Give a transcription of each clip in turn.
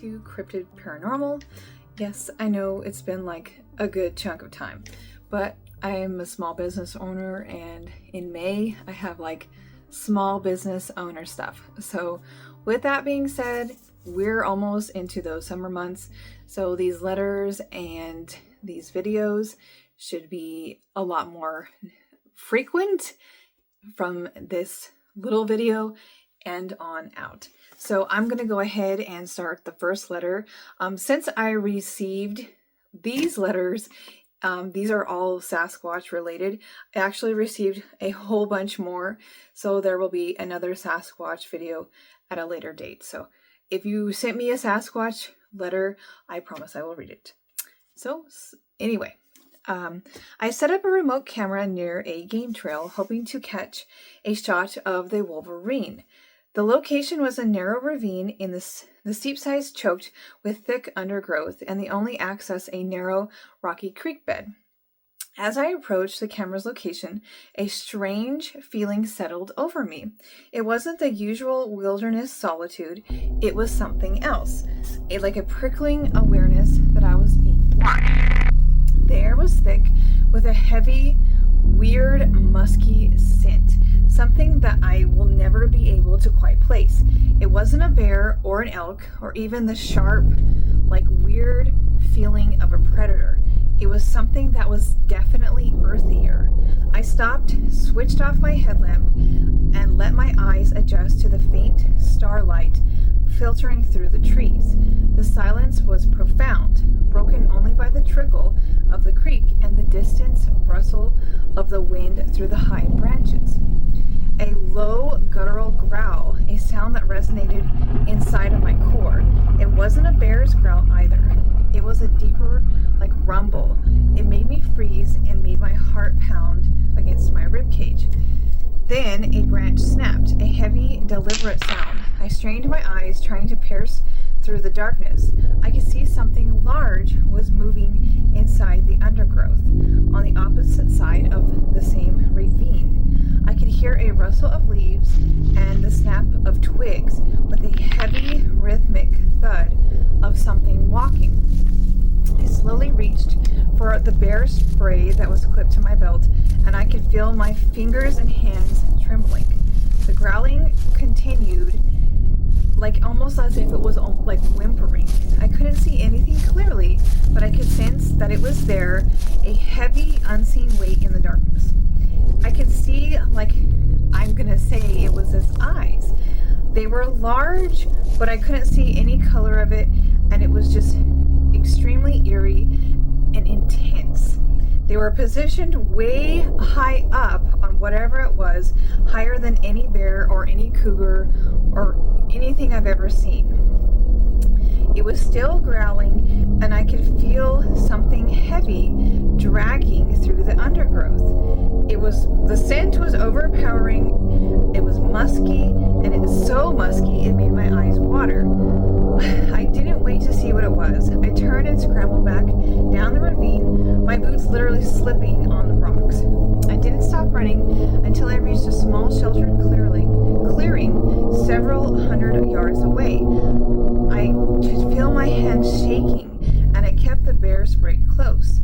to Cryptid Paranormal. Yes, I know it's been like a good chunk of time, but I am a small business owner, and in May I have like small business owner stuff. So with that being said, we're almost into those summer months. So these letters and these videos should be a lot more frequent from this little video and on out. So I'm going to go ahead and start the first letter. Since I received these letters, these are all Sasquatch related. I actually received a whole bunch more, so there will be another Sasquatch video at a later date. So if you sent me a Sasquatch letter, I promise I will read it. So anyway, I set up a remote camera near a game trail, hoping to catch a shot of the wolverine. The location was a narrow ravine in the steep sides choked with thick undergrowth, and the only access a narrow rocky creek bed. As I approached the camera's location, a strange feeling settled over me. It wasn't the usual wilderness solitude, it was something else, like a prickling awareness that I was being watched. The air was thick with a heavy, weird, musky scent, something that I will never be able to quite place. It wasn't a bear or an elk or even the sharp, like weird feeling of a predator. It was something that was definitely earthier. I stopped, switched off my headlamp, and let my eyes adjust to the faint starlight filtering through the trees. The silence was profound, broken only by the trickle of the creek and the distant rustle of the wind through the high branches. A low, guttural growl, a sound that resonated inside of my core. It wasn't a bear's growl either. It was a deeper, like rumble. It made me freeze and made my heart pound against my ribcage. Then a branch snapped, a heavy, deliberate sound. I strained my eyes, trying to pierce through the darkness. I could see something large was moving inside the undergrowth on the opposite side of the same ravine. I could hear a rustle of leaves and the snap of twigs with a heavy, rhythmic thud of something walking. I slowly reached for the bear spray that was clipped to my belt, and I could feel my fingers and hands trembling. The growling continued, like almost as if it was like whimpering. I couldn't see anything clearly, but I could sense that it was there, a heavy, unseen weight in the darkness. I could see, like, I'm gonna say it was its eyes. They were large, but I couldn't see any color of it, and it was just extremely eerie and intense. They were positioned way high up on whatever it was, higher than any bear or any cougar or anything I've ever seen. It was still growling, and I could feel something heavy dragging through the undergrowth. The scent was overpowering, it was musky, and it was so musky it made my eyes water. I didn't wait to see what it was. I turned and scrambled back down the ravine, my boots literally slipping on the rocks. I didn't stop running until I reached a small sheltered clearing several hundred yards away. I could feel my hands shaking, and I kept the bear spray close.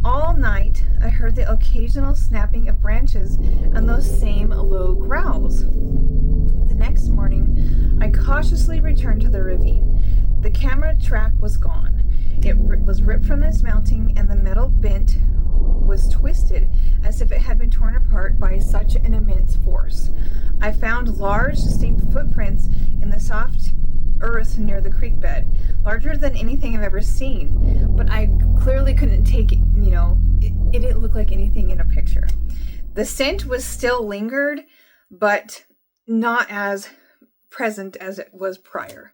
All night, I heard the occasional snapping of branches and those same low growls. The next morning, I cautiously returned to the ravine. The camera track was gone. It was ripped from its mounting, and the metal bent was twisted as if it had been torn apart by such an immense force. I found large, distinct footprints in the soft earth near the creek bed, larger than anything I've ever seen, but I clearly couldn't take it, it didn't look like anything in a picture. The scent was still lingered, but not as present as it was prior.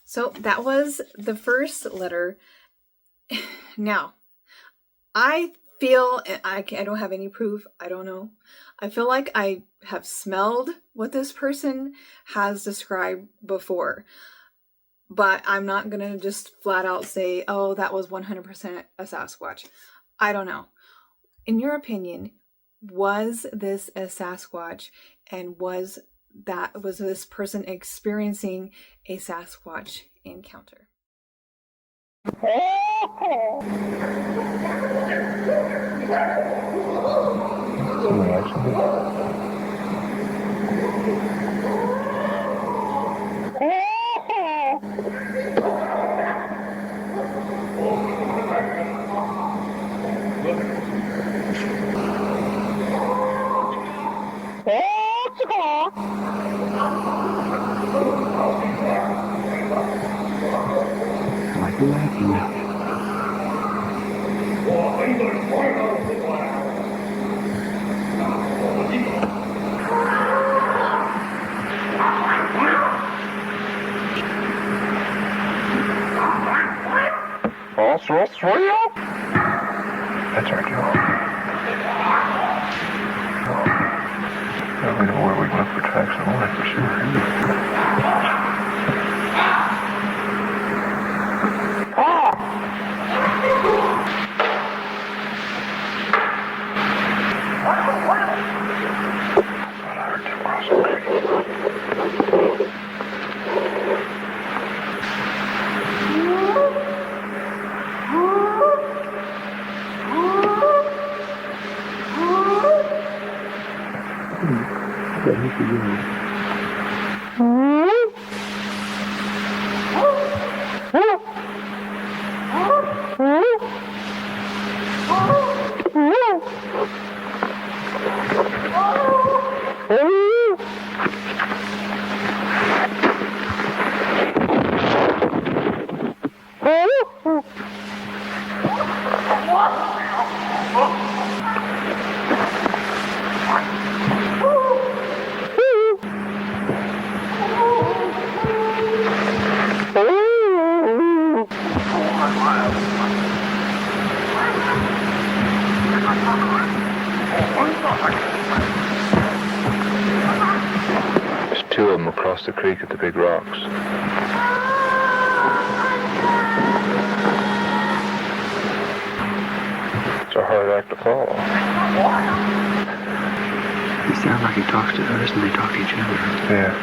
So that was the first letter. Now, I feel, I don't have any proof, I don't know. I feel like I have smelled what this person has described before, but I'm not going to just flat out say, oh, that was 100% a Sasquatch. I don't know. In your opinion, was this a Sasquatch, and was that was this person experiencing a Sasquatch encounter. That's our job. We know where we look for tracks of life for sure. There's two of them across the creek at the big rocks. It's a hard act to follow. He sounds like he talks to us and they talk to each other. Yeah.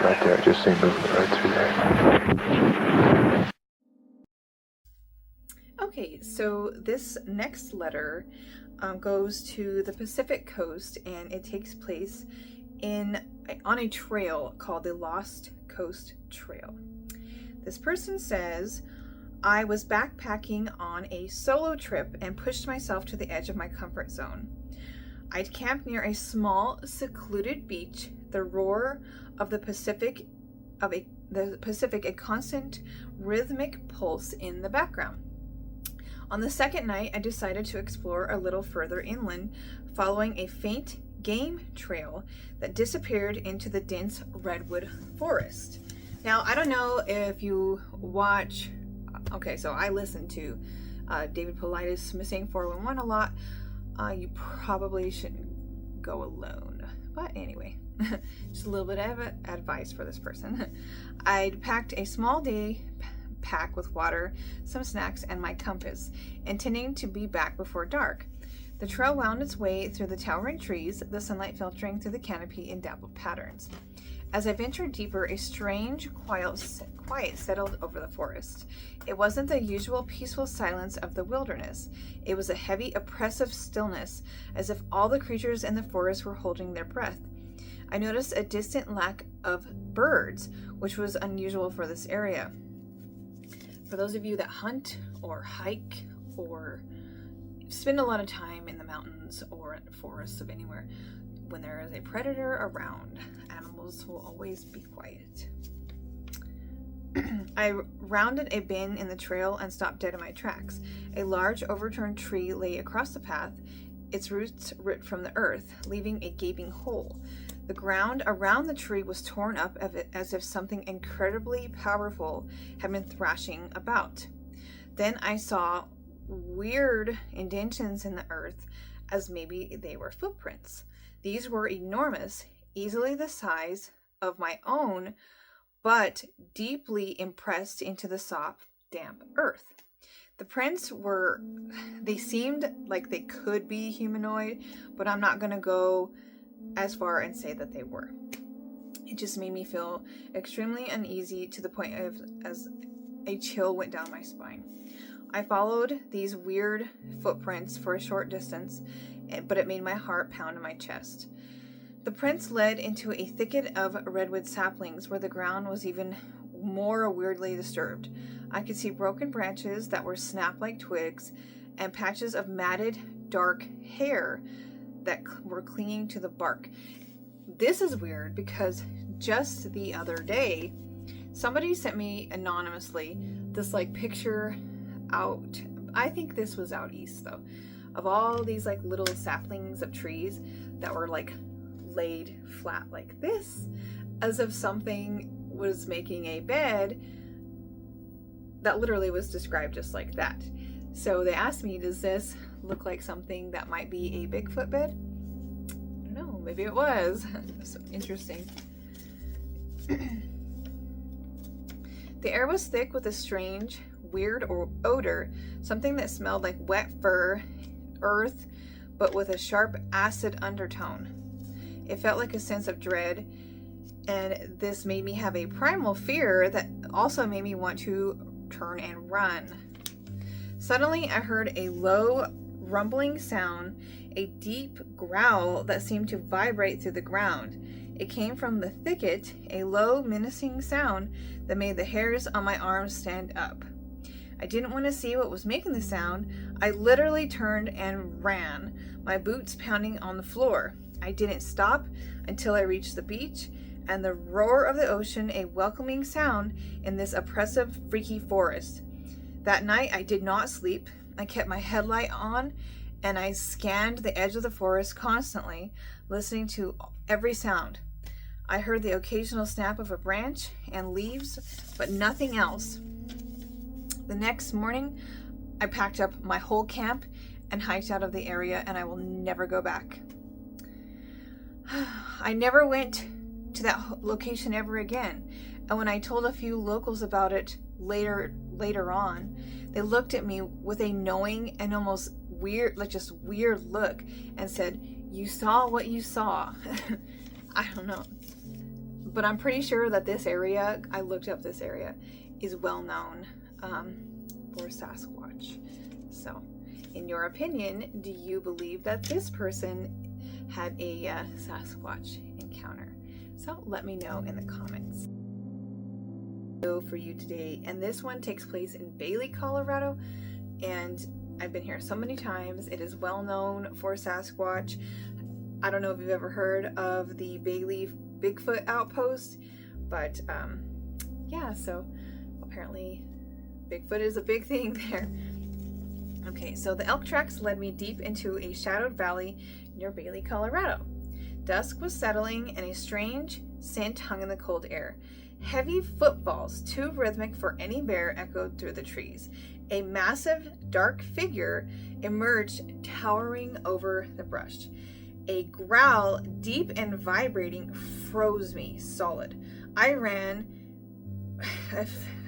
Right there, I just seen movement right through there. Okay, so this next letter goes to the Pacific coast, and it takes place on a trail called the Lost Coast Trail. This person says, I was backpacking on a solo trip and pushed myself to the edge of my comfort zone. I'd camped near a small, secluded beach, the roar of the Pacific, a constant rhythmic pulse in the background. On the second night, I decided to explore a little further inland, following a faint game trail that disappeared into the dense redwood forest. Now, I don't know if you watch, okay, so I listen to David Paulides' Missing 411 a lot. You probably shouldn't go alone. But anyway, just a little bit of advice for this person. I'd packed a small day pack with water, some snacks, and my compass, intending to be back before dark. The trail wound its way through the towering trees, the sunlight filtering through the canopy in dappled patterns. As I ventured deeper, a strange quiet settled over the forest. It wasn't the usual peaceful silence of the wilderness. It was a heavy, oppressive stillness, as if all the creatures in the forest were holding their breath. I noticed a distant lack of birds, which was unusual for this area. For those of you that hunt or hike or spend a lot of time in the mountains or forests of anywhere, when there is a predator around, animals will always be quiet. I rounded a bend in the trail and stopped dead in my tracks. A large overturned tree lay across the path, its roots ripped from the earth, leaving a gaping hole. The ground around the tree was torn up as if something incredibly powerful had been thrashing about. Then I saw weird indentions in the earth, as maybe they were footprints. These were enormous, easily the size of my own, but deeply impressed into the soft, damp earth. The prints they seemed like they could be humanoid, but I'm not going to go as far and say that they were. It just made me feel extremely uneasy to the point of as a chill went down my spine. I followed these weird footprints for a short distance, but it made my heart pound in my chest. The prints led into a thicket of redwood saplings where the ground was even more weirdly disturbed. I could see broken branches that were snapped like twigs and patches of matted, dark hair that were clinging to the bark. This is weird because just the other day, somebody sent me anonymously this like picture out, I think this was out east though, of all these like little saplings of trees that were like laid flat like this, as if something was making a bed that literally was described just like that. So they asked me, does this look like something that might be a Bigfoot bed? I don't know, maybe it was. So interesting. The air was thick with a strange, weird odor, something that smelled like wet fur, earth, but with a sharp acid undertone. It felt like a sense of dread, and this made me have a primal fear that also made me want to turn and run. Suddenly, I heard a low, rumbling sound, a deep growl that seemed to vibrate through the ground. It came from the thicket, a low, menacing sound that made the hairs on my arms stand up. I didn't want to see what was making the sound. I literally turned and ran, my boots pounding on the floor. I didn't stop until I reached the beach and the roar of the ocean, a welcoming sound in this oppressive, freaky forest. That night, I did not sleep. I kept my headlight on and I scanned the edge of the forest constantly, listening to every sound. I heard the occasional snap of a branch and leaves, but nothing else. The next morning, I packed up my whole camp and hiked out of the area, and I will never go back. I never went to that location ever again, and when I told a few locals about it later on, they looked at me with a knowing and almost weird, like just weird look and said, "You saw what you saw." I don't know, but I'm pretty sure that this area, I looked up this area, is well known for Sasquatch. So in your opinion, do you believe that this person had a Sasquatch encounter? So let me know in the comments. For you today, and this one takes place in Bailey, Colorado, and I've been here so many times. It is well known for Sasquatch. I don't know if you've ever heard of the Bailey Bigfoot outpost, but yeah, so apparently Bigfoot is a big thing there. Okay, so the elk tracks led me deep into a shadowed valley near Bailey, Colorado. Dusk was settling and a strange scent hung in the cold air. Heavy footfalls, too rhythmic for any bear, echoed through the trees. A massive, dark figure emerged, towering over the brush. A growl, deep and vibrating, froze me solid. I ran.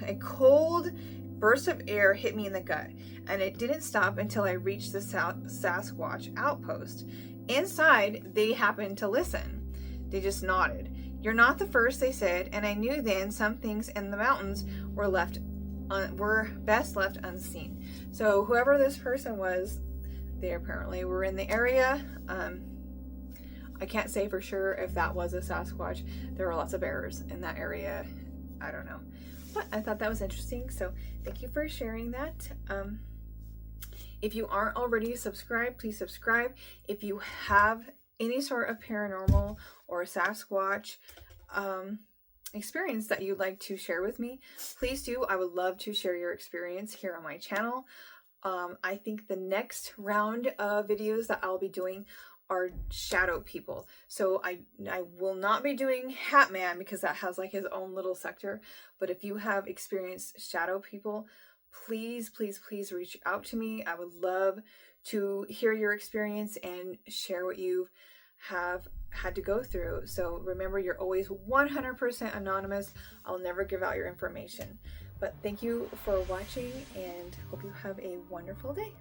A cold burst of air hit me in the gut, and it didn't stop until I reached the Sasquatch outpost. Inside, they happened to listen. They just nodded. "You're not the first," they said, and I knew then some things in the mountains were best left unseen. So whoever this person was, they apparently were in the area. I can't say for sure if that was a Sasquatch. There were lots of bears in that area. I don't know. But I thought that was interesting, so thank you for sharing that. If you aren't already subscribed, please subscribe. If you have any sort of paranormal or Sasquatch experience that you'd like to share with me, please do. I would love to share your experience here on my channel. I think the next round of videos that I'll be doing are shadow people. So I will not be doing Hat Man because that has like his own little sector. But if you have experienced shadow people, please, please, please reach out to me. I would love to hear your experience and share what you have had to go through. So remember, you're always 100% anonymous. I'll never give out your information. But thank you for watching and hope you have a wonderful day.